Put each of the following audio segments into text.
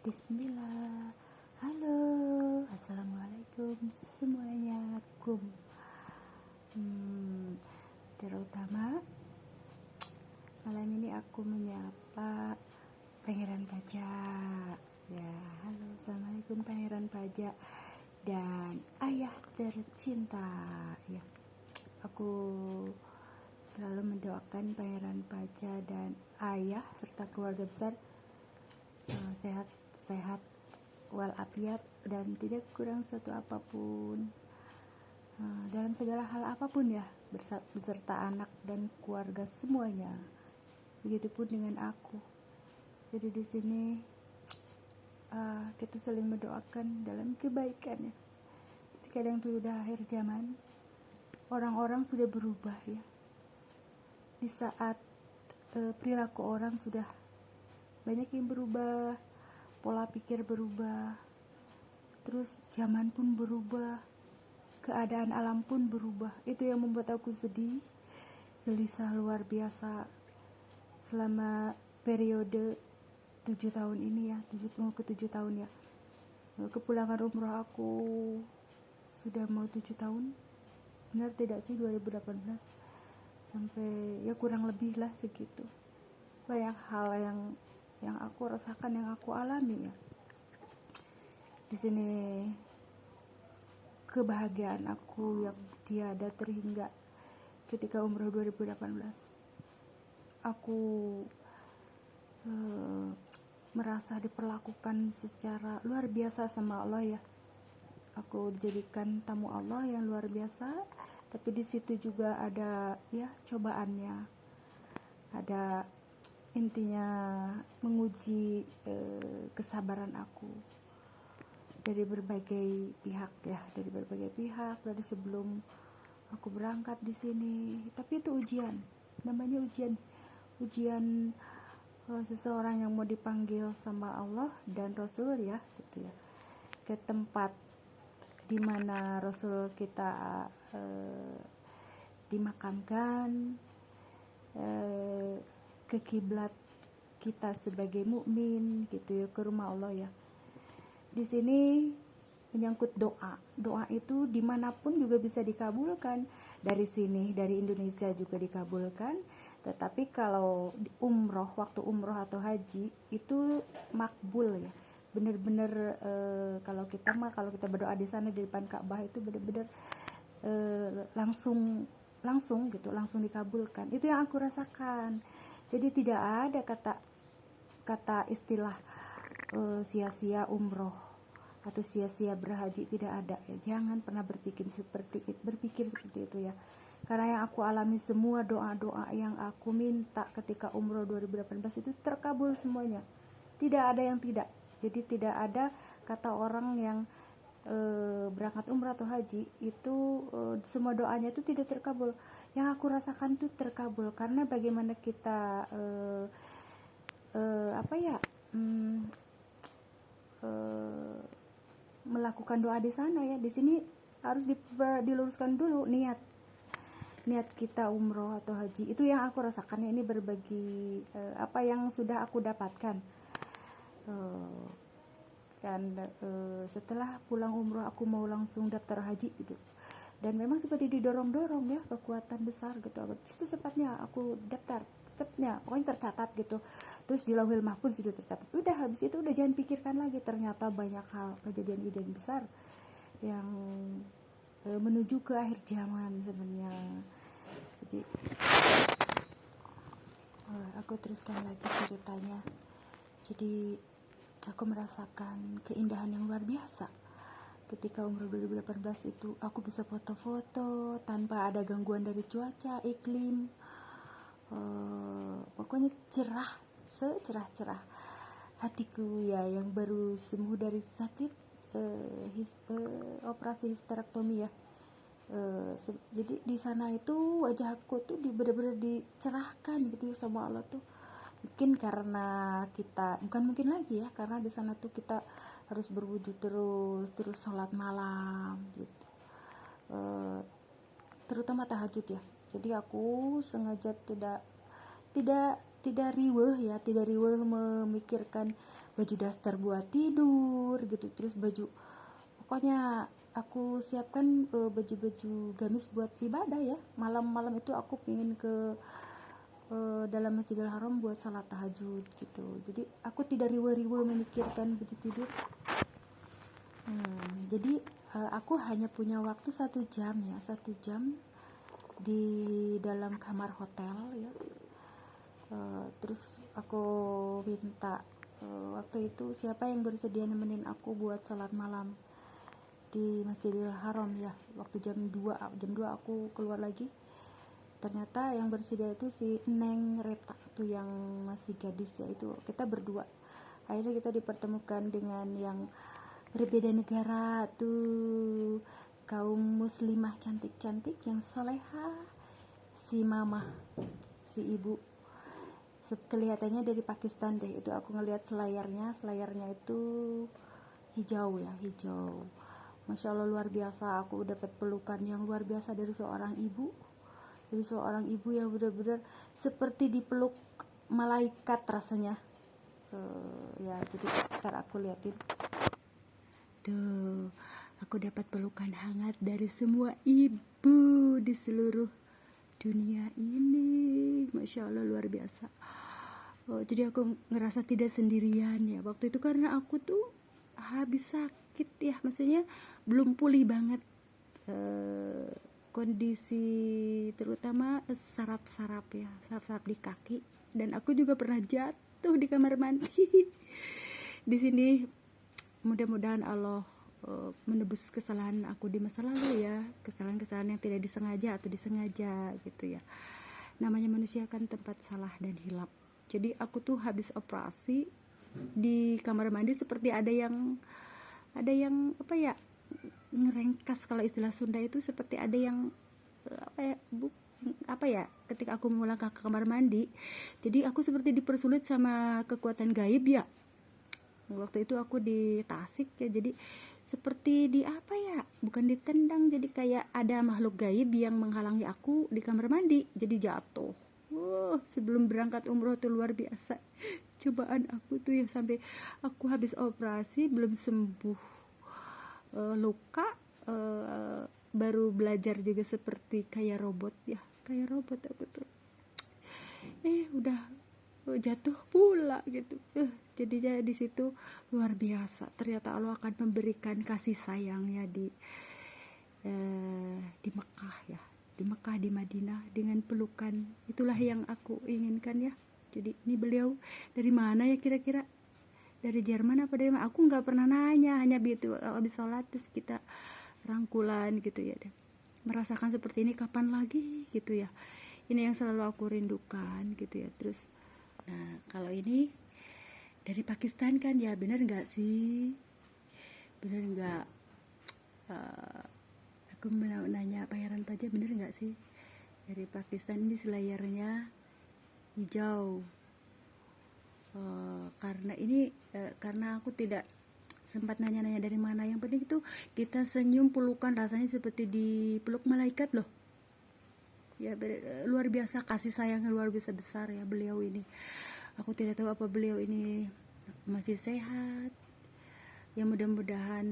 Bismillah. Halo, assalamualaikum semuanya. Terutama malam ini aku menyapa Pangeran Pajak. Ya, halo, assalamualaikum Pangeran Pajak dan ayah tercinta. Ya, aku selalu mendoakan Pangeran Pajak dan ayah serta keluarga besar sehat walafiat dan tidak kurang suatu apapun dalam segala hal apapun ya, beserta anak dan keluarga semuanya. Begitupun dengan aku. Jadi di sini kita saling mendoakan dalam kebaikan ya. Sekarang itu udah akhir zaman, orang-orang sudah berubah ya. Di saat perilaku orang sudah banyak yang berubah, pola pikir berubah, terus zaman pun berubah, keadaan alam pun berubah. Itu yang membuat aku sedih, gelisah luar biasa selama periode 7 tahun ini ya, 7 tahun ya. Kepulangan umroh aku sudah mau 7 tahun, benar tidak sih, 2018 sampai ya kurang lebih lah segitu. Banyak hal yang aku rasakan, yang aku alami ya. Di sini kebahagiaan aku yang tiada terhingga ketika umroh 2018. Aku merasa diperlakukan secara luar biasa sama Allah ya. Aku dijadikan tamu Allah yang luar biasa, tapi di situ juga ada ya cobaannya. Ada intinya menguji kesabaran aku dari berbagai pihak ya, dari sebelum aku berangkat di sini. Tapi itu ujian, namanya ujian seseorang yang mau dipanggil sama Allah dan Rasul ya, gitu ya, ke tempat dimana Rasul kita dimakamkan, ke kiblat kita sebagai mukmin gitu ya, ke rumah Allah ya. Di sini menyangkut doa itu dimanapun juga bisa dikabulkan. Dari sini, dari Indonesia juga dikabulkan. Tetapi kalau waktu umroh atau haji itu makbul ya, benar-benar kalau kita berdoa di sana di depan Ka'bah itu benar-benar langsung gitu, langsung dikabulkan. Itu yang aku rasakan. Jadi tidak ada kata istilah sia-sia umroh atau sia-sia berhaji, tidak ada ya. Jangan pernah berpikir seperti itu ya. Karena yang aku alami, semua doa-doa yang aku minta ketika umroh 2018 itu terkabul semuanya. Tidak ada yang tidak. Jadi tidak ada kata orang yang berangkat umrah atau haji itu semua doanya itu tidak terkabul. Yang aku rasakan itu terkabul karena bagaimana kita melakukan doa di sana ya. Di sini harus diluruskan dulu niat kita umroh atau haji. Itu yang aku rasakan. Ini berbagi apa yang sudah aku dapatkan. Dan setelah pulang umroh aku mau langsung daftar haji gitu, dan memang seperti didorong-dorong ya, kekuatan besar gitu. Itu sepatnya aku daftar, pokoknya tercatat gitu. Terus di Lauhul Mahfuz sudah tercatat. Udah, habis itu udah jangan pikirkan lagi. Ternyata banyak hal, kejadian-kejadian besar yang menuju ke akhir zaman sebenarnya. Jadi aku teruskan lagi ceritanya. Jadi aku merasakan keindahan yang luar biasa ketika umroh 2018 itu. Aku bisa foto-foto tanpa ada gangguan dari cuaca, iklim, pokoknya secerah-cerah hatiku ya, yang baru sembuh dari sakit operasi histerektomi ya. Jadi di sana itu wajahku tuh benar-benar dicerahkan gitu sama Allah tuh. Mungkin karena karena di sana tuh kita harus berwudu terus sholat malam gitu, terutama tahajud ya. Jadi aku sengaja tidak tidak riweuh memikirkan baju daster buat tidur gitu, terus baju, pokoknya aku siapkan baju-baju gamis buat ibadah ya. Malam-malam itu aku pingin ke dalam Masjidil Haram buat salat tahajud gitu. Jadi aku tidak riweuh-riweuh memikirkan baju tidur. Jadi aku hanya punya waktu 1 jam ya, 1 jam di dalam kamar hotel ya. Terus aku minta waktu itu siapa yang bersedia nemenin aku buat sholat malam di Masjidil Haram ya. Waktu jam 2 aku keluar lagi. Ternyata yang bersedia itu si Neng Reta tuh, yang masih gadis ya, itu kita berdua. Akhirnya kita dipertemukan dengan yang berbeda negara tuh, kaum muslimah cantik-cantik yang soleha, si mama, si ibu, kelihatannya dari Pakistan deh. Itu aku ngelihat selayarnya itu hijau ya, hijau. Masya Allah, luar biasa. Aku dapat pelukan yang luar biasa dari seorang ibu, yang benar-benar seperti dipeluk malaikat rasanya. Ya, jadi ntar aku liatin tuh, aku dapat pelukan hangat dari semua ibu di seluruh dunia ini. Masya Allah, luar biasa. Jadi aku ngerasa tidak sendirian ya waktu itu, karena aku tuh habis sakit ya, maksudnya belum pulih banget kondisi, terutama saraf-saraf di kaki. Dan aku juga pernah jatuh di kamar mandi. Di sini mudah-mudahan Allah menebus kesalahan aku di masa lalu ya, kesalahan-kesalahan yang tidak disengaja atau disengaja gitu ya. Namanya manusia kan tempat salah dan hilap. Jadi aku tuh habis operasi di kamar mandi seperti ada yang apa ya, ngerengkas, kalau istilah Sunda itu seperti ada yang ketika aku mengulang ke kamar mandi. Jadi aku seperti dipersulit sama kekuatan gaib ya. Waktu itu aku di Tasik ya, jadi seperti bukan ditendang, jadi kayak ada makhluk gaib yang menghalangi aku di kamar mandi, jadi jatuh. Sebelum berangkat umroh tuh luar biasa cobaan aku tuh ya, sampai aku habis operasi belum sembuh luka, baru belajar juga seperti kayak robot aku tuh. Udah jatuh pula gitu. Jadinya di situ luar biasa. Ternyata Allah akan memberikan kasih sayangnya di Mekah ya, di Mekah, di Madinah, dengan pelukan. Itulah yang aku inginkan ya. Jadi ini beliau dari mana ya kira-kira? Dari Jerman apa dari mana? Aku nggak pernah nanya, hanya begitu habis sholat terus kita rangkulan gitu ya. Merasakan seperti ini kapan lagi gitu ya. Ini yang selalu aku rindukan gitu ya. Terus nah, kalau ini dari Pakistan kan ya, bener nggak sih? Bener nggak? Aku mau nanya bayaran pajak, bener nggak sih? Dari Pakistan ini selayarnya hijau. Karena aku tidak sempat nanya-nanya dari mana. Yang penting itu kita senyum, pelukan, rasanya seperti dipeluk malaikat loh. Ya, luar biasa kasih sayangnya, luar biasa besar ya beliau ini. Aku tidak tahu apa beliau ini masih sehat. Ya mudah-mudahan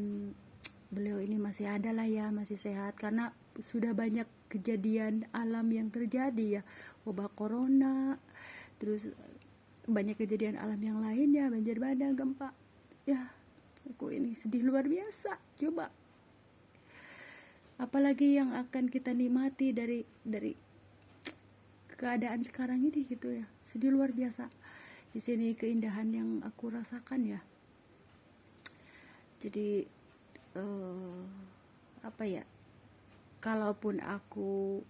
beliau ini masih ada lah ya, masih sehat, karena sudah banyak kejadian alam yang terjadi ya, wabah corona, terus banyak kejadian alam yang lainnya, banjir bandang, gempa. Ya, aku ini sedih luar biasa. Coba apalagi yang akan kita nikmati dari keadaan sekarang ini gitu ya. Sedih luar biasa. Di sini keindahan yang aku rasakan ya. Jadi kalaupun aku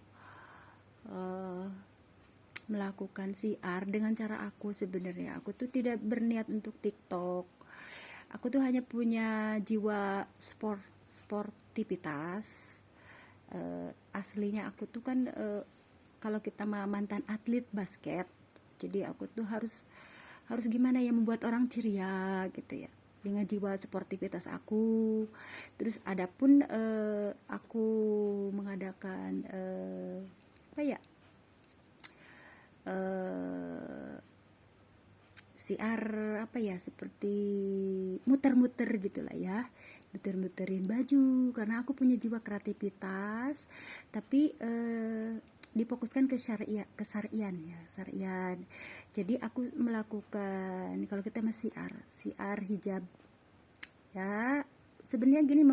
melakukan siar dengan cara aku, sebenarnya aku tuh tidak berniat untuk TikTok. Aku tuh hanya punya jiwa sportivitas. Aslinya aku tuh kan kalau kita mantan atlet basket, jadi aku tuh harus gimana ya, membuat orang ceria gitu ya, dengan jiwa sportivitas aku. Terus adapun aku mengadakan siar apa ya, seperti muter-muter gitulah ya, muter-muterin baju karena aku punya jiwa kreativitas, tapi difokuskan ke syarian ya, syarian. Jadi aku melakukan, kalau kita masih siar hijab ya, sebenarnya gini,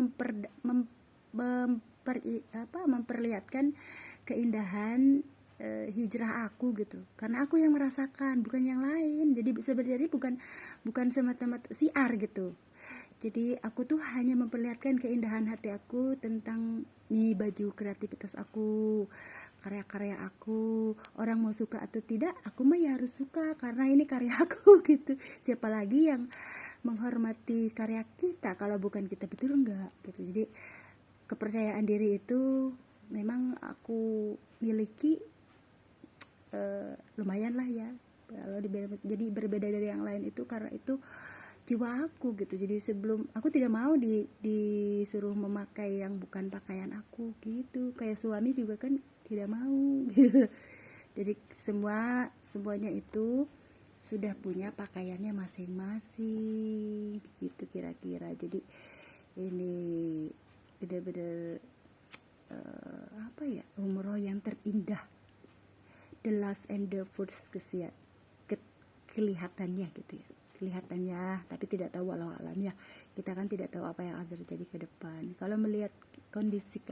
memperlihatkan keindahan hijrah aku gitu, karena aku yang merasakan, bukan yang lain. Jadi sebenarnya bukan semata-mata siar gitu. Jadi aku tuh hanya memperlihatkan keindahan hati aku tentang nih baju kreativitas aku, karya-karya aku. Orang mau suka atau tidak, aku mah ya harus suka karena ini karya aku gitu. Siapa lagi yang menghormati karya kita kalau bukan kita, betul enggak gitu. Jadi kepercayaan diri itu memang aku miliki, lumayan lah ya. Kalau jadi berbeda dari yang lain itu karena itu jiwa aku gitu. Jadi sebelum, aku tidak mau disuruh memakai yang bukan pakaian aku gitu. Kayak suami juga kan tidak mau gitu. Jadi semuanya itu sudah punya pakaiannya masing-masing begitu kira-kira. Jadi ini benar-benar apa ya, umroh yang terindah, the last and the first kelihatannya gitu ya, kelihatannya, tapi tidak tahu walau alam ya. Kita kan tidak tahu apa yang akan terjadi ke depan. Kalau melihat kondisi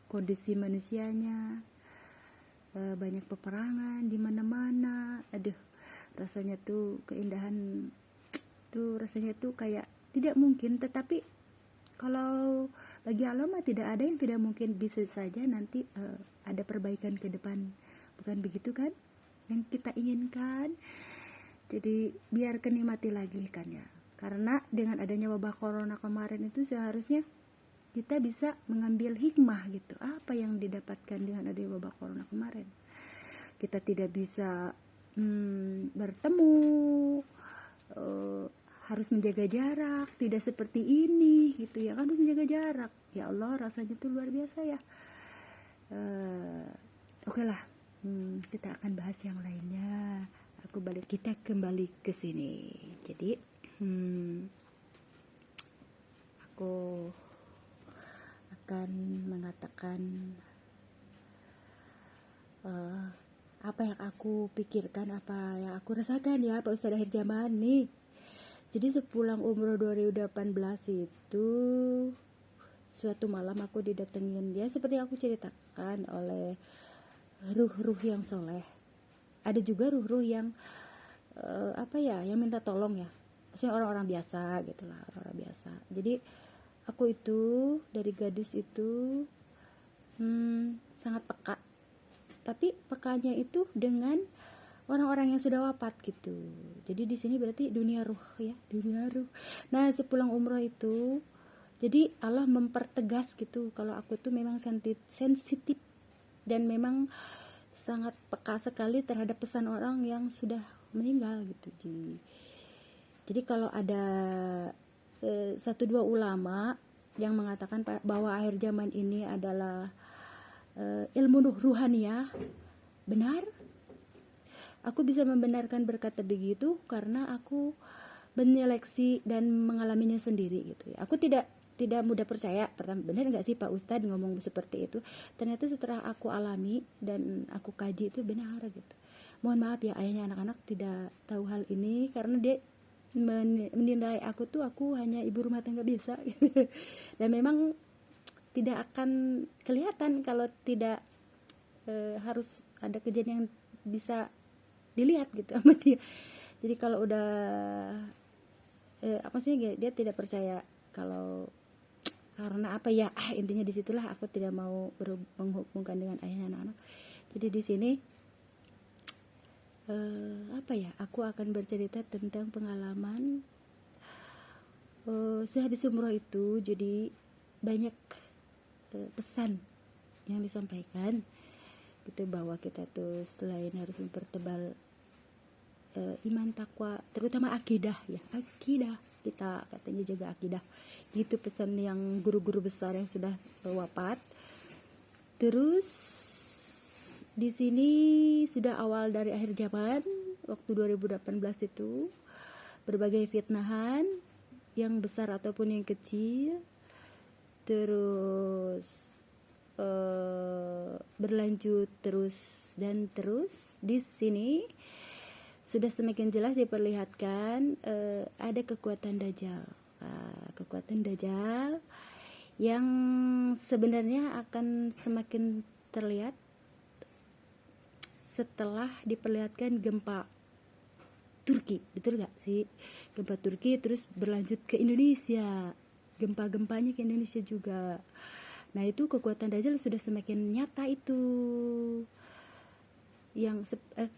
kondisi manusianya, banyak peperangan di mana-mana, aduh, rasanya tuh keindahan tuh, rasanya tuh kayak tidak mungkin. Tetapi kalau bagi Allah mah tidak ada yang tidak mungkin, bisa saja nanti ada perbaikan ke depan, bukan begitu kan yang kita inginkan. Jadi biarkan nikmati lagi kan ya, karena dengan adanya wabah corona kemarin itu seharusnya kita bisa mengambil hikmah gitu, apa yang didapatkan dengan adanya wabah corona kemarin. Kita tidak bisa bertemu, harus menjaga jarak, tidak seperti ini gitu ya kan, harus menjaga jarak. Ya Allah, rasanya tuh luar biasa ya. Oke lah, kita akan bahas yang lainnya. Kita kembali ke sini. Jadi aku akan mengatakan apa yang aku pikirkan, apa yang aku rasakan ya Pak Ustadz akhir zaman nih. Jadi sepulang umroh 2018 itu, suatu malam aku didatengin dia, seperti aku ceritakan, oleh ruh-ruh yang soleh. Ada juga ruh-ruh yang yang minta tolong ya, maksudnya orang-orang biasa gitulah, orang-orang biasa. Jadi aku itu dari gadis itu sangat peka, tapi pekanya itu dengan orang-orang yang sudah wafat gitu. Jadi di sini berarti dunia ruh ya, dunia ruh. Nah sepulang umroh itu, jadi Allah mempertegas gitu kalau aku tuh memang sensitif dan memang sangat peka sekali terhadap pesan orang yang sudah meninggal gitu. Jadi kalau ada 1-2 ulama yang mengatakan bahwa akhir zaman ini adalah ilmu ruhaniyah, benar. Aku bisa membenarkan berkata begitu karena aku menyeleksi dan mengalaminya sendiri gitu ya. Aku tidak mudah percaya, pertama, benar nggak sih Pak Ustadz ngomong seperti itu. Ternyata setelah aku alami dan aku kaji itu benar gitu. Mohon maaf ya ayahnya anak-anak tidak tahu hal ini, karena dia menilai aku hanya ibu rumah tangga biasa gitu. Dan memang tidak akan kelihatan kalau tidak harus ada kejadian yang bisa dilihat gitu sama dia. Jadi kalau udah maksudnya dia tidak percaya kalau, karena apa ya, intinya disitulah aku tidak mau menghubungkan dengan ayahnya anak-anak. Jadi di sini aku akan bercerita tentang pengalaman sehabis umroh itu. Jadi banyak pesan yang disampaikan gitu, bahwa kita tuh selain harus mempertebal iman, takwa, terutama akidah ya, akidah kita katanya jaga akidah gitu, pesan yang guru-guru besar yang sudah wafat. Terus Di sini sudah awal dari akhir zaman, waktu 2018 itu, berbagai fitnahan yang besar ataupun yang kecil, terus berlanjut terus dan terus. Di sini sudah semakin jelas diperlihatkan ada kekuatan Dajjal. Kekuatan Dajjal yang sebenarnya akan semakin terlihat setelah diperlihatkan gempa Turki, betul gak sih? Gempa Turki terus berlanjut ke Indonesia, gempa-gempanya ke Indonesia juga. Nah itu kekuatan Dajjal sudah semakin nyata itu, yang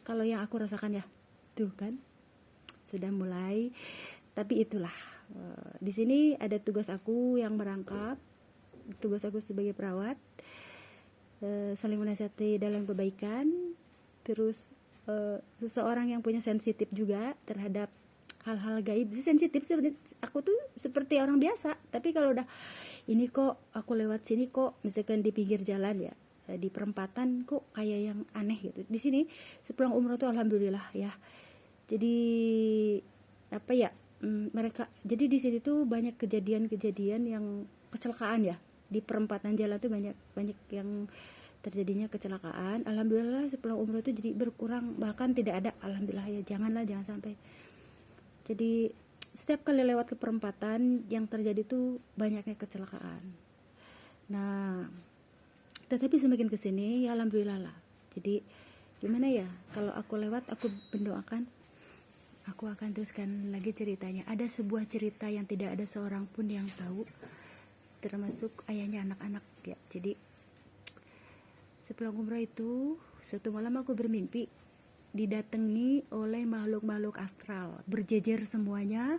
kalau yang aku rasakan ya, tuh kan sudah mulai. Tapi itulah, di sini ada tugas aku yang merangkap, tugas aku sebagai perawat, saling menasihati dalam kebaikan. Terus seseorang yang punya sensitif juga terhadap hal-hal gaib. Sensitif sebenarnya aku tuh seperti orang biasa, tapi kalau udah ini kok aku lewat sini kok misalkan di pinggir jalan ya, di perempatan kok kayak yang aneh gitu. Di sini sepulang umroh tuh alhamdulillah ya. Jadi apa ya, mereka jadi di sini tuh banyak kejadian-kejadian yang kecelakaan ya. Di perempatan jalan tuh banyak yang terjadinya kecelakaan. Alhamdulillah sepulang umroh itu jadi berkurang, bahkan tidak ada. Alhamdulillah ya, jangan sampai. Jadi setiap kali lewat ke perempatan yang terjadi tuh banyaknya kecelakaan. Nah, tetapi semakin kesini ya alhamdulillah lah. Jadi gimana ya, kalau aku lewat aku mendoakan, aku akan teruskan lagi ceritanya. Ada sebuah cerita yang tidak ada seorang pun yang tahu, termasuk ayahnya anak-anak ya. Jadi sepulang umrah itu, suatu malam aku bermimpi didatangi oleh makhluk-makhluk astral, berjejer semuanya.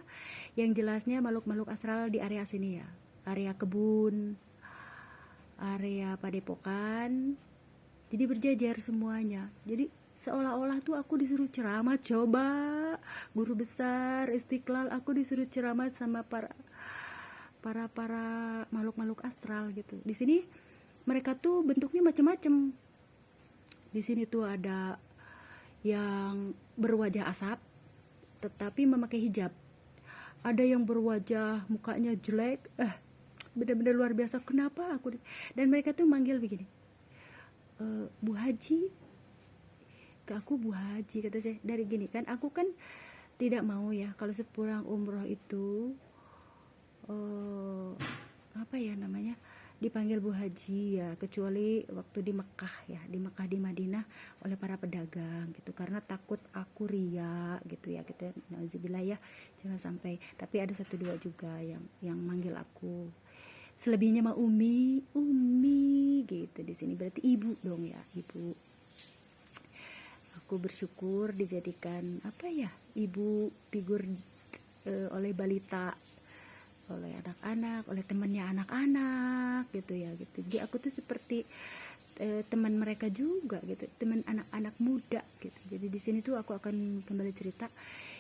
Yang jelasnya makhluk-makhluk astral di area sini ya, area kebun, area padepokan. Jadi berjejer semuanya. Jadi seolah-olah tuh aku disuruh ceramah. Coba guru besar Istiqlal, aku disuruh ceramah sama para makhluk-makhluk astral gitu. Di sini mereka tuh bentuknya macam-macam. Di sini tuh ada yang berwajah asap tetapi memakai hijab. Ada yang berwajah mukanya jelek, benar-benar luar biasa. Kenapa aku dan mereka tuh manggil begini, Bu Haji, ke aku Bu Haji, kata saya. Dari gini kan, aku kan tidak mau ya kalau sepulang umroh itu apa ya namanya, dipanggil Bu Haji ya, kecuali waktu di Mekah ya, di Mekah di Madinah oleh para pedagang gitu, karena takut aku ria gitu ya, gitu. Nauzubillah ya, jangan sampai. Tapi ada 1-2 juga yang manggil aku. Selebihnya mah Umi gitu. Di sini berarti ibu dong ya, ibu. Aku bersyukur dijadikan apa ya, ibu figur oleh balita, oleh anak-anak, oleh temannya anak-anak gitu ya gitu. Jadi aku tuh seperti teman mereka juga gitu, teman anak-anak muda gitu. Jadi di sini tuh aku akan kembali cerita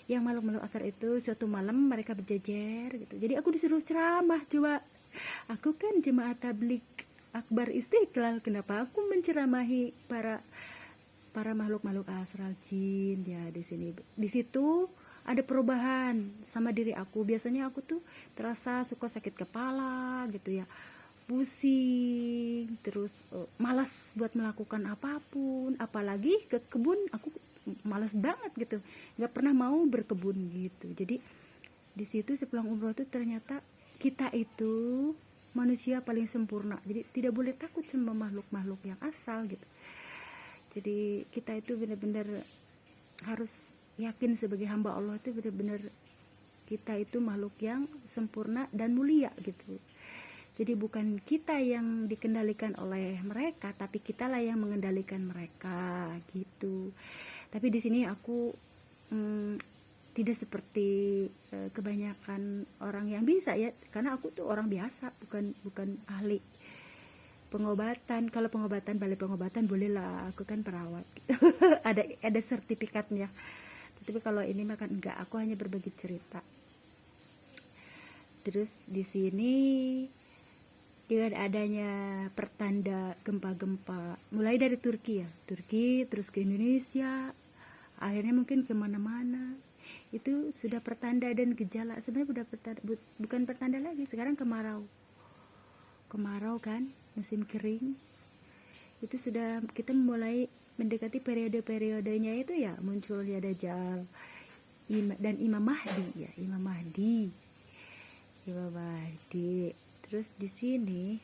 yang makhluk-makhluk asar itu. Suatu malam mereka berjejer gitu. Jadi aku disuruh ceramah. Coba, aku kan jemaah tablik akbar Istiqlal, kenapa aku menceramahi para makhluk-makhluk astral jin ya. Di sini, di situ ada perubahan sama diri aku. Biasanya aku tuh terasa suka sakit kepala gitu ya, pusing, terus malas buat melakukan apapun, apalagi ke kebun. Aku malas banget gitu, nggak pernah mau berkebun gitu. Jadi di situ sepulang umroh tuh ternyata kita itu manusia paling sempurna. Jadi tidak boleh takut sama makhluk-makhluk yang astral gitu. Jadi kita itu benar-benar harus yakin sebagai hamba Allah itu benar-benar kita itu makhluk yang sempurna dan mulia gitu. Jadi bukan kita yang dikendalikan oleh mereka, tapi kitalah yang mengendalikan mereka gitu. Tapi di sini aku tidak seperti kebanyakan orang yang bisa ya, karena aku tuh orang biasa, bukan ahli pengobatan. Kalau pengobatan, balai pengobatan bolehlah, aku kan perawat gitu. ada sertifikatnya. Tapi kalau ini mah kan enggak, aku hanya berbagi cerita. Terus di sini dengan adanya pertanda gempa-gempa mulai dari Turki terus ke Indonesia, akhirnya mungkin kemana-mana, itu sudah pertanda dan gejala. Sebenarnya udah bukan pertanda lagi, sekarang kemarau kan, musim kering, itu sudah kita mulai mendekati periode-periodenya itu ya, munculnya Dajjal dan Imam Mahdi. Terus di sini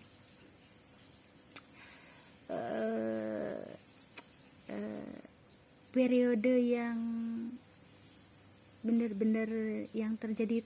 periode yang benar-benar yang terjadi